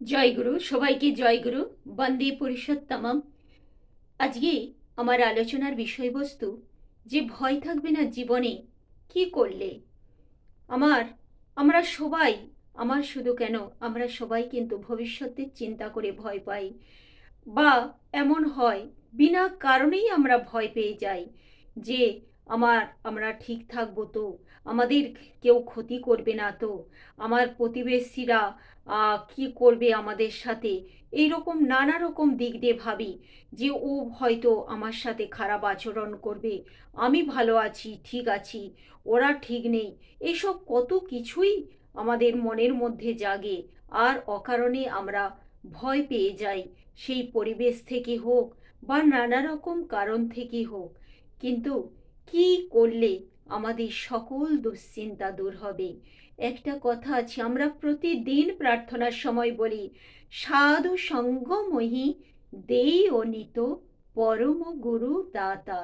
জয়গুরু, সবাইকে জয়গুরু। বন্দে পুরুষোত্তমম। আজকে আমার আলোচনার বিষয়বস্তু, যে ভয় থাকবে না জীবনে কি করলে। আমার আমরা সবাই, আমার শুধু কেন, আমরা সবাই কিন্তু ভবিষ্যতের চিন্তা করে ভয় পাই। বা এমন হয় বিনা কারণেই আমরা ভয় পেয়ে যাই যে আমরা ঠিক থাকবো তো, আমাদের কেউ ক্ষতি করবে না তো, আমার প্রতিবেশীরা কি করবে আমাদের সাথে, এই রকম নানা রকম দিক দিয়ে ভাবি যে ও হয়তো আমার সাথে খারাপ আচরণ করবে, আমি ভালো আছি, ঠিক আছি, ওরা ঠিক নেই। এইসব কত কিছুই আমাদের মনের মধ্যে জাগে, আর অকারণে আমরা ভয় পেয়ে যাই, সেই পরিবেশ থেকে হোক বা নানা রকম কারণ থেকে হোক। কিন্তু কি করলে আমাদের সকল দুশ্চিন্তা দূর হবে? একটা কথা আছে, আমরা প্রতিদিন প্রার্থনার সময় বলি, সাধু সঙ্গ মহি দেই অনিত পরম গুরু দাতা।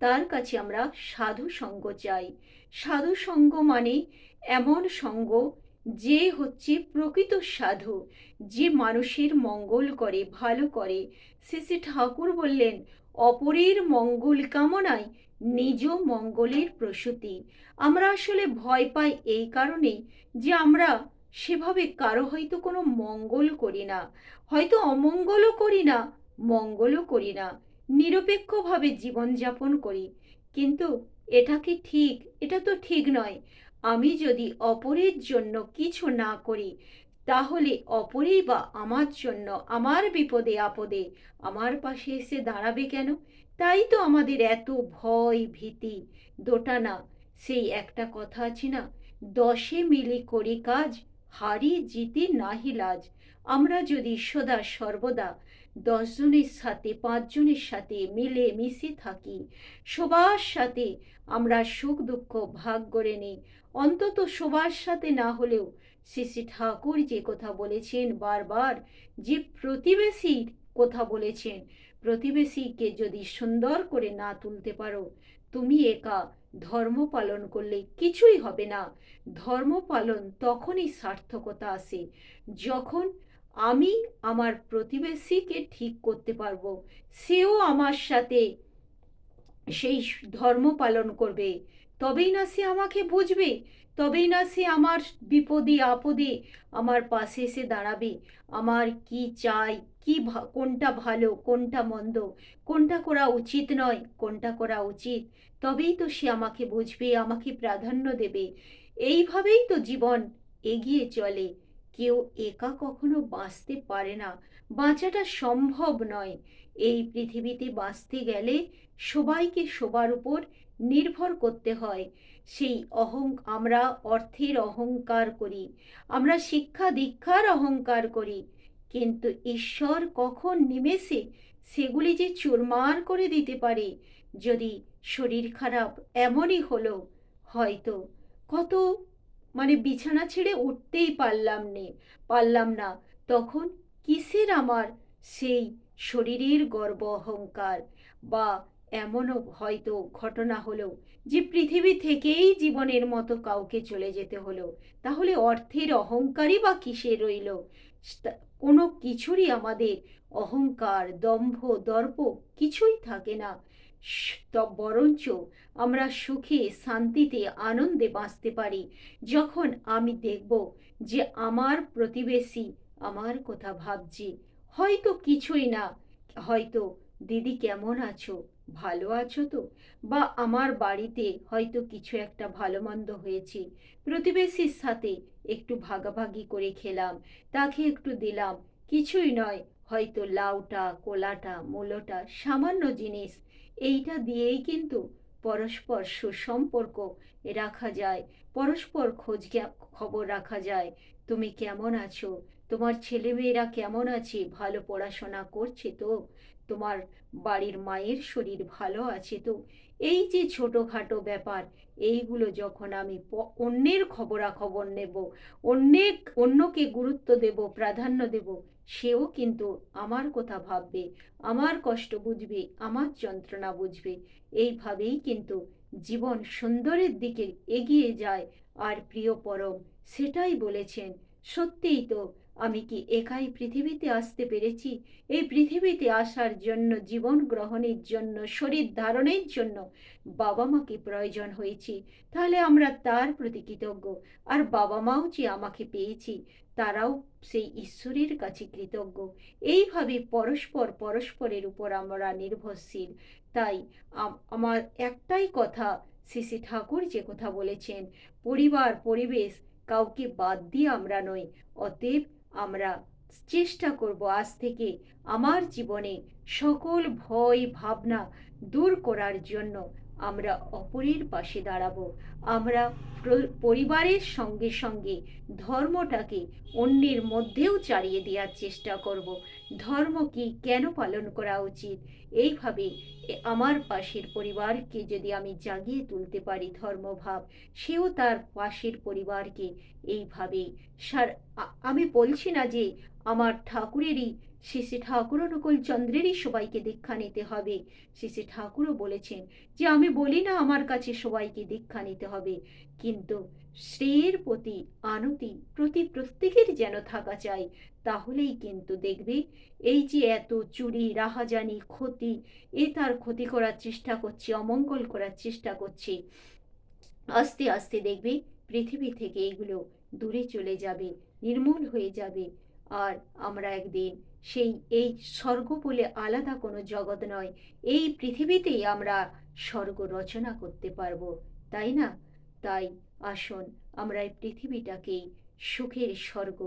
তার কাছে আমরা সাধু সঙ্গ চাই। সাধু সঙ্গ মানে এমন সঙ্গ যে হচ্ছে প্রকৃত সাধু, যে মানুষের মঙ্গল করে, ভালো করে। শ্রী শ্রী ঠাকুর বললেন, অপরের মঙ্গল কামনায় নিজ মঙ্গলের প্রসূতি। আমরা আসলে ভয় পাই এই কারণে যে আমরা সেভাবে কারো হয়তো কোনো মঙ্গল করি না, হয়তো অমঙ্গলও করি না, মঙ্গলও করি না, নিরপেক্ষভাবে জীবনযাপন করি। কিন্তু এটা কি ঠিক? এটা তো ঠিক নয়। আমি যদি অপরের জন্য কিছু না করি, তাহলে অপরেই বা আমার জন্য, আমার বিপদে আপদে আমার পাশে এসে দাঁড়াবে কেন? তাই তো আমাদের এত ভয়, ভীতি, দোটানা। সেই একটা কথা আছে না, দশে মিলি করি কাজ, হারি জিতি নাহি লাজ। আমরা যদি সদা সর্বদা 10 জনের সাথে, 5 জনের সাথে মিলে মিশে থাকি, সবার সাথে আমরা সুখ দুঃখ ভাগ করে নিই, অন্তত সবার সাথে না হলেও শ্রী শ্রী ঠাকুর যে কথা বলেছেন বারবার, যে প্রতিবেশীর কথা বলেছেন, প্রতিবেশীকে যদি সুন্দর করে না তুলতে পারো, তুমি একা ধর্ম পালন করলে কিছুই হবে না। ধর্ম পালন তখনই সার্থকতা আসে যখন আমি আমার প্রতিবেশীকে ঠিক করতে পারবো, সেও আমার সাথে সেই ধর্ম পালন করবে। তবেই না সে আমাকে বুঝবে, তবেই না সে আমার বিপদে আপদে আমার পাশে এসে দাঁড়াবে। আমার কি চাই, কি কোনটা ভালো, কোনটা মন্দ, কোনটা করা উচিত নয়, কোনটা করা উচিত, তবেই তো সে আমাকে বুঝবে, আমাকে প্রাধান্য দেবে। এইভাবেই তো জীবন এগিয়ে চলে। কেউ একা কখনো বাঁচতে পারে না, বাঁচাটা সম্ভব নয়। এই পৃথিবীতে বাঁচতে গেলে সবাইকে সবার উপর নির্ভর করতে হয়। সেই আমরা অর্থের অহংকার করি, আমরা শিক্ষা দীক্ষার অহংকার করি, কিন্তু ঈশ্বর কখন নিমেষে সেগুলি যে চুরমার করে দিতে পারে। যদি শরীর খারাপ এমনই হলো, হয়তো কত বিছানা ছেড়ে উঠতেই পারলাম না, তখন কিসের আমার সেই শরীরের গর্ব অহংকার? বা এমনও হয়তো ঘটনা হলো যে পৃথিবী থেকেই জীবনের মতো কাউকে চলে যেতে হলো, তাহলে অর্থের অহংকারই বা কিসের রইল? কোনো কিছুরই আমাদের অহংকার, দম্ভ, দর্প কিছুই থাকে না। বরঞ্চ আমরা সুখে, শান্তিতে, আনন্দে বাঁচতে পারি যখন আমি দেখব যে আমার প্রতিবেশী আমার কথা ভাবছে। হয়তো কিছুই না, হয়তো দিদি কেমন আছো, ভালো আছো তো? বা আমার বাড়িতে হয়তো কিছু একটা ভালো মন্দ হয়েছে, প্রতিবেশীর সাথে একটু ভাগাভাগি করে খেলাম, তাকে একটু দিলাম, কিছুই নয়, হয়তো লাউটা, কোলাটা, মূলোটা, সামান্য জিনিস, এইটা দিয়েই কিন্তু পরস্পর সুসম্পর্ক রাখা যায়, পরস্পর খবর রাখা যায়। তুমি কেমন আছো? তোমার ছেলেমেয়েরা কেমন আছে? ভালো পড়াশোনা করছে তো? তোমার বাড়ির মায়ের শরীর ভালো আছে তো? এই যে ছোটোখাটো ব্যাপার, এইগুলো যখন আমি অন্যের খবরাখবর নেব, অন্যকে গুরুত্ব দেব, প্রাধান্য দেব, সেও কিন্তু আমার কথা ভাববে, আমার কষ্ট বুঝবে, আমার যন্ত্রণা বুঝবে। এইভাবেই কিন্তু জীবন সুন্দরের দিকে এগিয়ে যায়। আর প্রিয় পরম সেটাই বলেছেন। সত্যিই তো, আমি কি একাই পৃথিবীতে আসতে পেরেছি? এই পৃথিবীতে আসার জন্য, জীবন গ্রহণের জন্য, শরীর ধারণের জন্য বাবা মাকে প্রয়োজন হয়েছে। তাহলে আমরা তার প্রতি কৃতজ্ঞ। আর বাবা মাও যে আমাকে পেয়েছি, তারাও সেই ঈশ্বরের কাছে কৃতজ্ঞ। এইভাবে পরস্পর পরস্পরের উপর আমরা নির্ভরশীল। তাই আমার একটাই কথা, শ্রী শ্রী ঠাকুর যে কথা বলেছেন, পরিবার পরিবেশ কাউকে বাদ দিয়ে আমরা নই। অতএব আমরা চেষ্টা করব আজ থেকে আমার জীবনে সকল ভয় ভাবনা দূর করার জন্য আমরা অপরের পাশে দাঁড়াবো। আমরা পরিবারের সঙ্গে সঙ্গে ধর্মটাকে অন্যের মধ্যেও চালিয়ে দেওয়ার চেষ্টা করব। ধর্ম কি, কেন পালন করা উচিত, এইভাবে আমার পাশের পরিবারকে যদি আমি জাগিয়ে তুলতে পারি ধর্মভাব, সেও তার পাশের পরিবারকে এইভাবে আমি বলছি না যে আমার ঠাকুরেরই, শ্রী শ্রী ঠাকুর অনুকূল চন্দ্রেরই সবাইকে দীক্ষা নিতে হবে। শ্রী শ্রী ঠাকুরও বলেছেন যে আমি বলি না আমার কাছে সবাইকে দীক্ষা নিতে হবে, কিন্তু শ্রেয়ের প্রতি আনতি প্রত্যেকের যেন থাকা চাই। তাহলেই কিন্তু দেখবে এই যে এত চুরি রাহাজানি ক্ষতি, তার ক্ষতি করার চেষ্টা করছে, অমঙ্গল করার চেষ্টা করছে, আস্তে আস্তে দেখবে পৃথিবী থেকে এগুলো দূরে চলে যাবে, নির্মূল হয়ে যাবে। আর আমরা একদিন সেই এই স্বর্গ বলে আলাদা কোনো জগৎ নয়, এই পৃথিবীতেই আমরা স্বর্গ রচনা করতে পারবো, তাই না? তাই আসুন আমরা এই পৃথিবীটাকেই সুখের স্বর্গ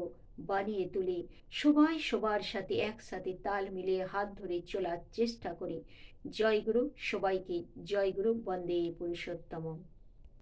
বানিয়ে তুলি, সবাই সবার সাথে একসাথে তাল মিলিয়ে হাত ধরে চলার চেষ্টা করি। জয় গুরু সবাইকে, জয় গুরু, বন্দে পুরুষোত্তম।